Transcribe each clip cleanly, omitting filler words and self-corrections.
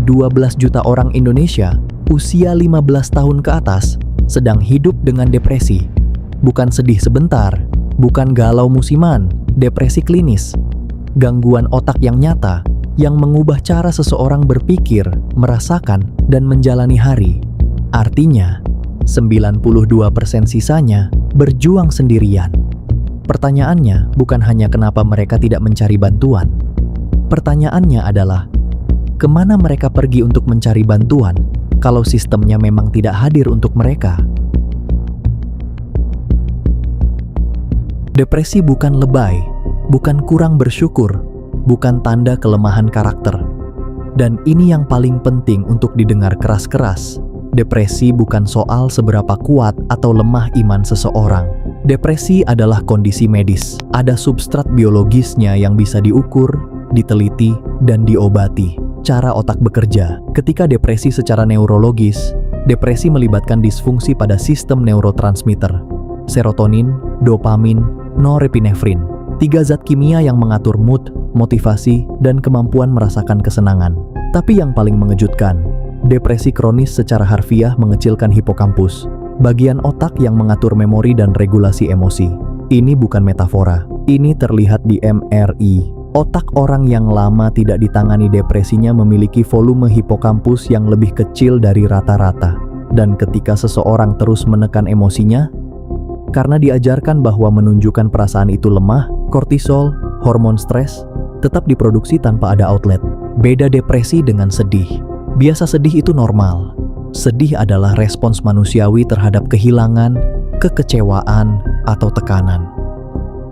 12 juta orang Indonesia usia 15 tahun ke atas sedang hidup dengan depresi. Bukan sedih sebentar, bukan galau musiman, depresi klinis. Gangguan otak yang nyata yang mengubah cara seseorang berpikir, merasakan, dan menjalani hari. Artinya, 92% sisanya berjuang sendirian. Pertanyaannya bukan hanya kenapa mereka tidak mencari bantuan. Pertanyaannya adalah, kemana mereka pergi untuk mencari bantuan kalau sistemnya memang tidak hadir untuk mereka? Depresi bukan lebay, bukan kurang bersyukur, bukan tanda kelemahan karakter. Dan ini yang paling penting untuk didengar keras-keras. Depresi bukan soal seberapa kuat atau lemah iman seseorang. Depresi adalah kondisi medis. Ada substrat biologisnya yang bisa diukur, diteliti, dan diobati. Cara otak bekerja. Ketika depresi secara neurologis, depresi melibatkan disfungsi pada sistem neurotransmitter. Serotonin, dopamin, norepinefrin. 3 zat kimia yang mengatur mood, motivasi, dan kemampuan merasakan kesenangan. Tapi yang paling mengejutkan, depresi kronis secara harfiah mengecilkan hipokampus, bagian otak yang mengatur memori dan regulasi emosi. Ini bukan metafora, ini terlihat di MRI. Otak orang yang lama tidak ditangani depresinya memiliki volume hipokampus yang lebih kecil dari rata-rata. Dan ketika seseorang terus menekan emosinya, karena diajarkan bahwa menunjukkan perasaan itu lemah, kortisol, hormon stres, tetap diproduksi tanpa ada outlet. Beda depresi dengan sedih. Biasa sedih itu normal. Sedih adalah respons manusiawi terhadap kehilangan, kekecewaan, atau tekanan.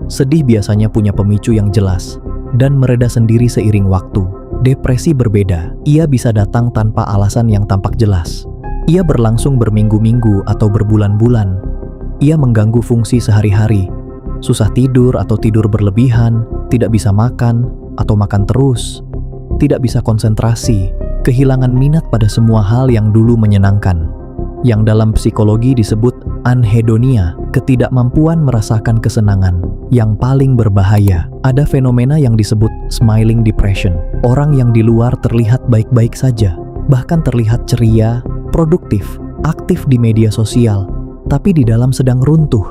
Sedih biasanya punya pemicu yang jelas dan mereda sendiri seiring waktu. Depresi berbeda. Ia bisa datang tanpa alasan yang tampak jelas. Ia berlangsung berminggu-minggu atau berbulan-bulan. Ia mengganggu fungsi sehari-hari. Susah tidur atau tidur berlebihan, tidak bisa makan atau makan terus, tidak bisa konsentrasi, kehilangan minat pada semua hal yang dulu menyenangkan. Yang dalam psikologi disebut anhedonia, ketidakmampuan merasakan kesenangan. Yang paling berbahaya, ada fenomena yang disebut smiling depression. Orang yang di luar terlihat baik-baik saja, bahkan terlihat ceria, produktif, aktif di media sosial, tapi di dalam sedang runtuh.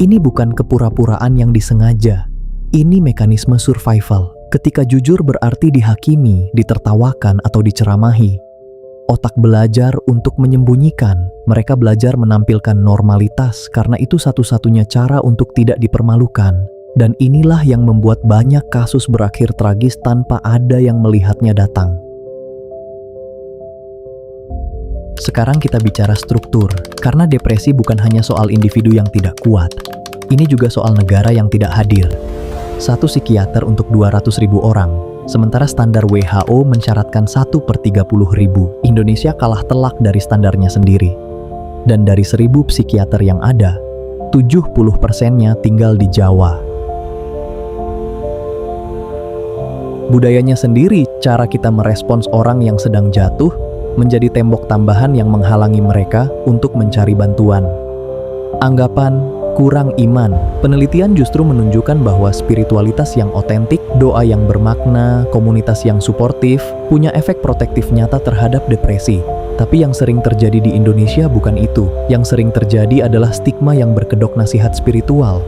Ini bukan kepura-puraan yang disengaja. Ini mekanisme survival. Ketika jujur berarti dihakimi, ditertawakan, atau diceramahi, otak belajar untuk menyembunyikan. Mereka belajar menampilkan normalitas karena itu satu-satunya cara untuk tidak dipermalukan. Dan inilah yang membuat banyak kasus berakhir tragis tanpa ada yang melihatnya datang. Sekarang kita bicara struktur, karena depresi bukan hanya soal individu yang tidak kuat. Ini juga soal negara yang tidak hadir. 1 psikiater untuk 200.000 orang, sementara standar WHO mensyaratkan 1/30.000. Indonesia kalah telak dari standarnya sendiri. Dan dari 1.000 psikiater yang ada, 70%-nya tinggal di Jawa. Budayanya sendiri, cara kita merespons orang yang sedang jatuh, menjadi tembok tambahan yang menghalangi mereka untuk mencari bantuan. Anggapan kurang iman. Penelitian justru menunjukkan bahwa spiritualitas yang otentik, doa yang bermakna, komunitas yang suportif, punya efek protektif nyata terhadap depresi. Tapi yang sering terjadi di Indonesia bukan itu. Yang sering terjadi adalah stigma yang berkedok nasihat spiritual.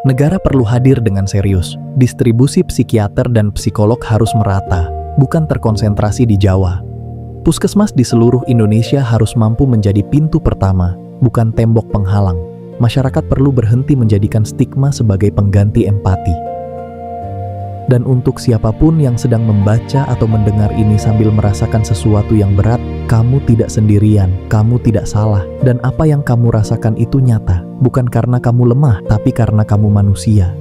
Negara perlu hadir dengan serius. Distribusi psikiater dan psikolog harus merata, bukan terkonsentrasi di Jawa. Puskesmas di seluruh Indonesia harus mampu menjadi pintu pertama, bukan tembok penghalang. Masyarakat perlu berhenti menjadikan stigma sebagai pengganti empati. Dan untuk siapapun yang sedang membaca atau mendengar ini sambil merasakan sesuatu yang berat, kamu tidak sendirian, kamu tidak salah, dan apa yang kamu rasakan itu nyata. Bukan karena kamu lemah, tapi karena kamu manusia.